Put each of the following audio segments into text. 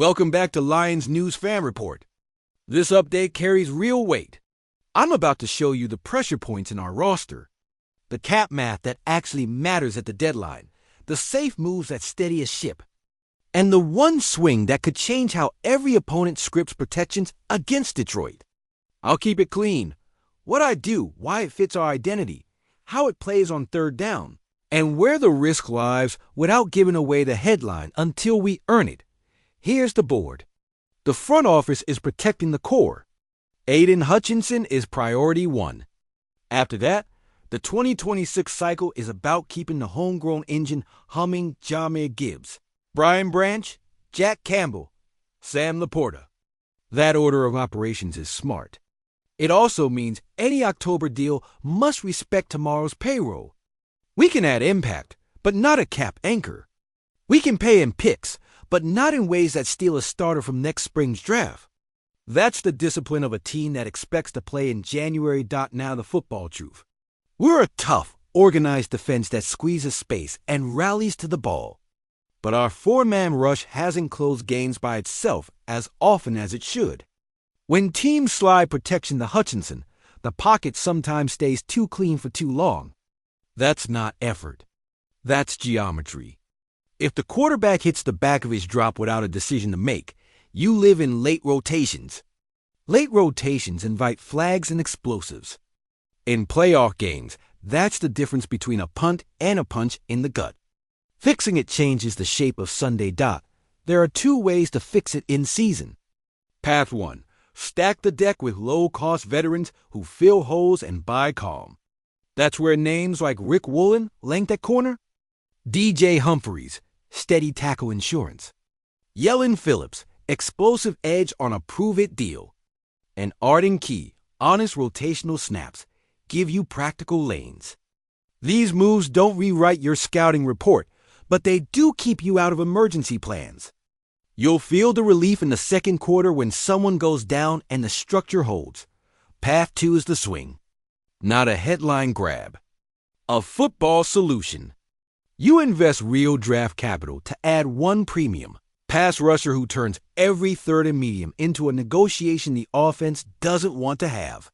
Welcome back to Lions News Fan Report. This update carries real weight. I'm about to show you the pressure points in our roster, the cap math that actually matters at the deadline, the safe moves that steady a ship, and the one swing that could change how every opponent scripts protections against Detroit. I'll keep it clean. What I do, why it fits our identity, how it plays on third down, and where the risk lies without giving away the headline until we earn it. Here's the board. The front office is protecting the core. Aiden Hutchinson is priority one. After that, the 2026 cycle is about keeping the homegrown engine humming. Jahmyr Gibbs, Brian Branch, Jack Campbell, Sam Laporta. That order of operations is smart. It also means any October deal must respect tomorrow's payroll. We can add impact, but not a cap anchor. We can pay in picks, but not in ways that steal a starter from next spring's draft. That's the discipline of a team that expects to play in January. Now the football truth. We're a tough, organized defense that squeezes space and rallies to the ball. But our four-man rush hasn't closed games by itself as often as it should. When teams slide protection to Hutchinson, the pocket sometimes stays too clean for too long. That's not effort. That's geometry. If the quarterback hits the back of his drop without a decision to make, you live in late rotations. Late rotations invite flags and explosives. In playoff games, that's the difference between a punt and a punch in the gut. Fixing it changes the shape of Sunday. There are two ways to fix it in season. Path 1. Stack the deck with low-cost veterans who fill holes and buy calm. That's where names like Rick Woolen, length at corner, DJ Humphries, steady tackle insurance, Yellen Phillips, explosive edge on a prove-it deal, and Arden Key, honest rotational snaps, give you practical lanes. These moves don't rewrite your scouting report, but they do keep you out of emergency plans. You'll feel the relief in the second quarter when someone goes down and the structure holds. Path 2 is the swing. Not a headline grab. A football solution. You invest real draft capital to add one premium pass rusher who turns every third and medium into a negotiation the offense doesn't want to have.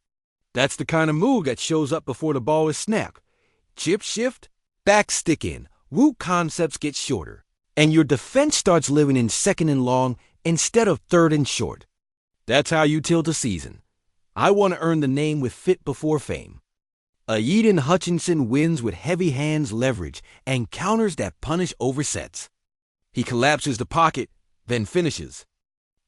That's the kind of move that shows up before the ball is snapped. Chip shift, back stick in, root concepts get shorter, and your defense starts living in second and long instead of third and short. That's how you tilt a season. I want to earn the name with fit before fame. Aiden Hutchinson wins with heavy hands leverage and counters that punish oversets. He collapses the pocket, then finishes.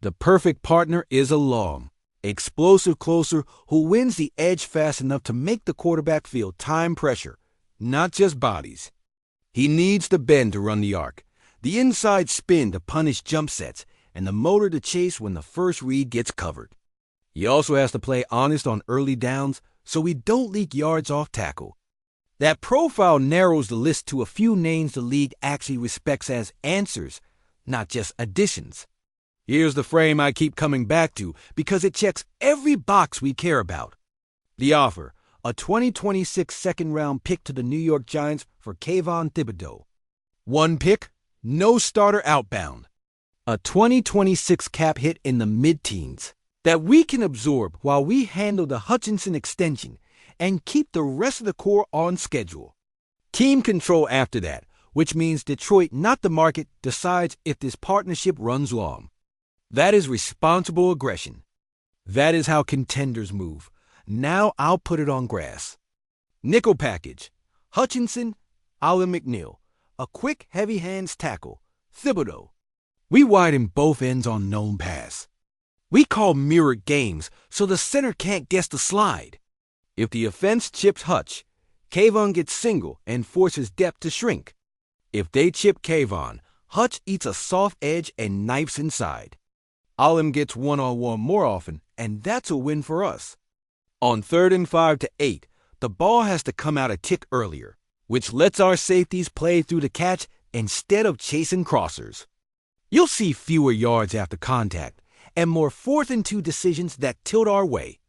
The perfect partner is a long, explosive closer who wins the edge fast enough to make the quarterback feel time pressure, not just bodies. He needs the bend to run the arc, the inside spin to punish jump sets, and the motor to chase when the first read gets covered. He also has to play honest on early downs so we don't leak yards off tackle. That profile narrows the list to a few names the league actually respects as answers, not just additions. Here's the frame I keep coming back to because it checks every box we care about. The offer, a 2026 second-round pick to the New York Giants for Thibodeaux. One pick, no starter outbound. A 2026 cap hit in the mid-teens that we can absorb while we handle the Hutchinson extension and keep the rest of the core on schedule. Team control after that, which means Detroit, not the market, decides if this partnership runs long. That is responsible aggression. That is how contenders move. Now I'll put it on grass. Nickel package. Hutchinson, Alan McNeil. A quick, heavy hands tackle. Thibodeaux. We widen both ends on known pass. We call mirrored games so the center can't guess the slide. If the offense chips Hutch, Kayvon gets single and forces depth to shrink. If they chip Kayvon, Hutch eats a soft edge and knifes inside. Alim gets one-on-one more often, and that's a win for us. On 3rd and 5 to 8, the ball has to come out a tick earlier, which lets our safeties play through the catch instead of chasing crossers. You'll see fewer yards after contact and more 4th and 2 decisions that tilt our way.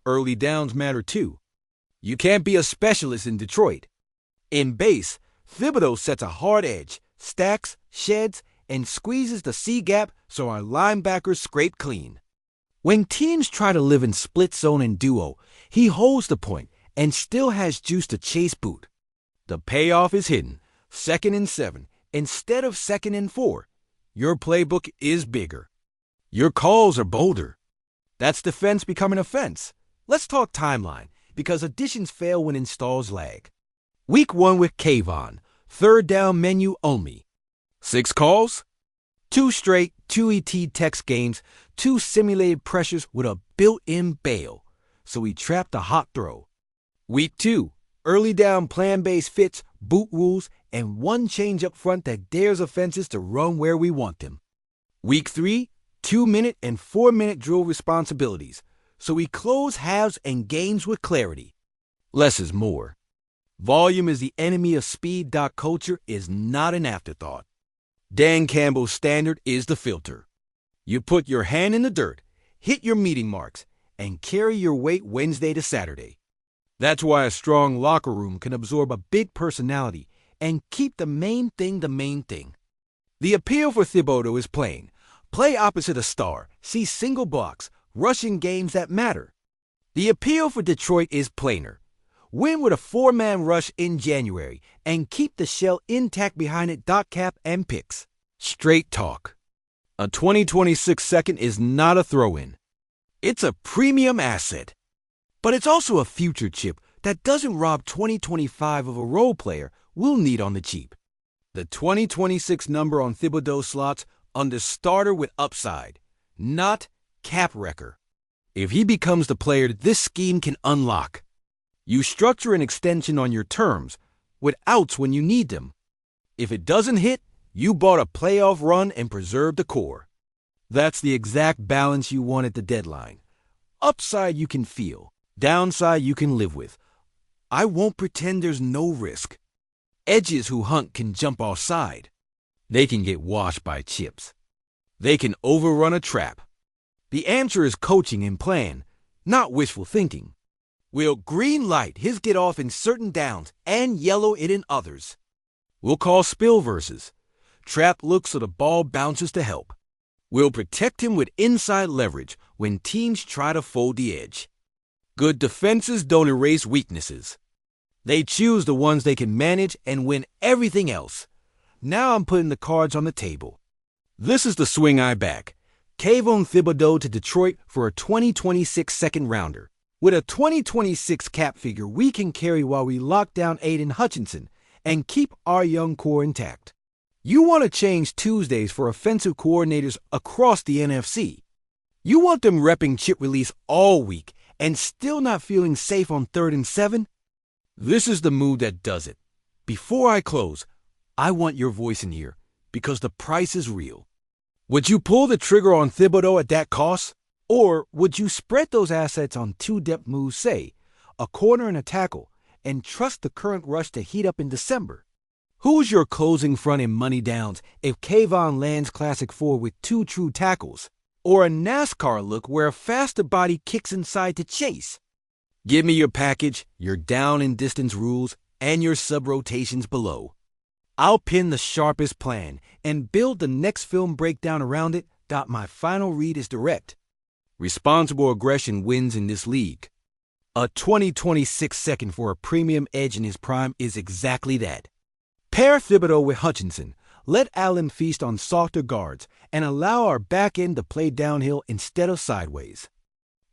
Early downs matter too. You can't be a specialist in Detroit. In base, Thibodeaux sets a hard edge, stacks, sheds, and squeezes the C gap so our linebackers scrape clean. When teams try to live in split zone and duo, he holds the point and still has juice to chase boot. The payoff is hidden, 2nd and 7, instead of 2nd and 4. Your playbook is bigger. Your calls are bolder. That's defense becoming offense. Let's talk timeline, because additions fail when installs lag. Week 1 with Kayvon, 3rd down menu only. 6 calls? 2 straight 2 ET text games, 2 simulated pressures with a built-in bail, so we trapped a hot throw. Week 2, early down plan-based fits, boot rules, and 1 change up front that dares offenses to run where we want them. Week 3, 2-minute and 4-minute drill responsibilities, so we close halves and games with clarity. Less is more. Volume is the enemy of speed. Culture is not an afterthought. Dan Campbell's standard is the filter. You put your hand in the dirt, hit your meeting marks, and carry your weight Wednesday to Saturday. That's why a strong locker room can absorb a big personality and keep the main thing the main thing. The appeal for Thibodeaux is plain. Play opposite a star, see single blocks, rushing games that matter. The appeal for Detroit is plainer. Win with a 4-man rush in January and keep the shell intact behind it. Cap and picks. Straight talk. A 2026 second is not a throw-in. It's a premium asset. But it's also a future chip that doesn't rob 2025 of a role player we'll need on the cheap. The 2026 number on Thibodeaux slots under starter with upside, not cap wrecker. If he becomes the player this scheme can unlock, you structure an extension on your terms, with outs when you need them. If it doesn't hit, you bought a playoff run and preserved the core. That's the exact balance you want at the deadline. Upside you can feel, downside you can live with. I won't pretend there's no risk. Edges who hunt can jump offside. They can get washed by chips. They can overrun a trap. The answer is coaching and plan, not wishful thinking. We'll green light his get off in certain downs and yellow it in others. We'll call spill verses. Trap looks so the ball bounces to help. We'll protect him with inside leverage when teams try to fold the edge. Good defenses don't erase weaknesses. They choose the ones they can manage and win everything else. Now I'm putting the cards on the table. This is the swing I back. Kayvon Thibodeaux to Detroit for a 2026 second rounder. With a 2026 cap figure we can carry while we lock down Aiden Hutchinson and keep our young core intact. You want to change Tuesdays for offensive coordinators across the NFC. You want them repping chip release all week and still not feeling safe on 3rd and 7? This is the move that does it. Before I close, I want your voice in here because the price is real. Would you pull the trigger on Thibodeaux at that cost? Or would you spread those assets on 2 depth moves, say, a corner and a tackle, and trust the current rush to heat up in December? Who's your closing front in money downs if Kayvon lands classic 4 with 2 true tackles? Or a NASCAR look where a faster body kicks inside to chase? Give me your package, your down and distance rules, and your sub-rotations below. I'll pin the sharpest plan and build the next film breakdown around it. My final read is direct. Responsible aggression wins in this league. A 2026 second for a premium edge in his prime is exactly that. Pair Thibodeaux with Hutchinson. Let Allen feast on softer guards and allow our back end to play downhill instead of sideways.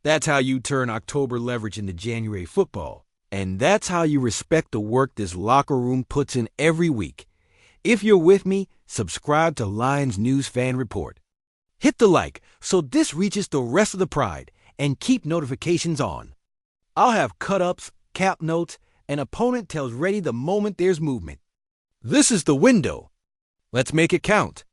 That's how you turn October leverage into January football. And that's how you respect the work this locker room puts in every week. If you're with me, subscribe to Lions News Fan Report. Hit the like so this reaches the rest of the pride and keep notifications on. I'll have cut-ups, cap notes, and opponent tells ready the moment there's movement. This is the window. Let's make it count.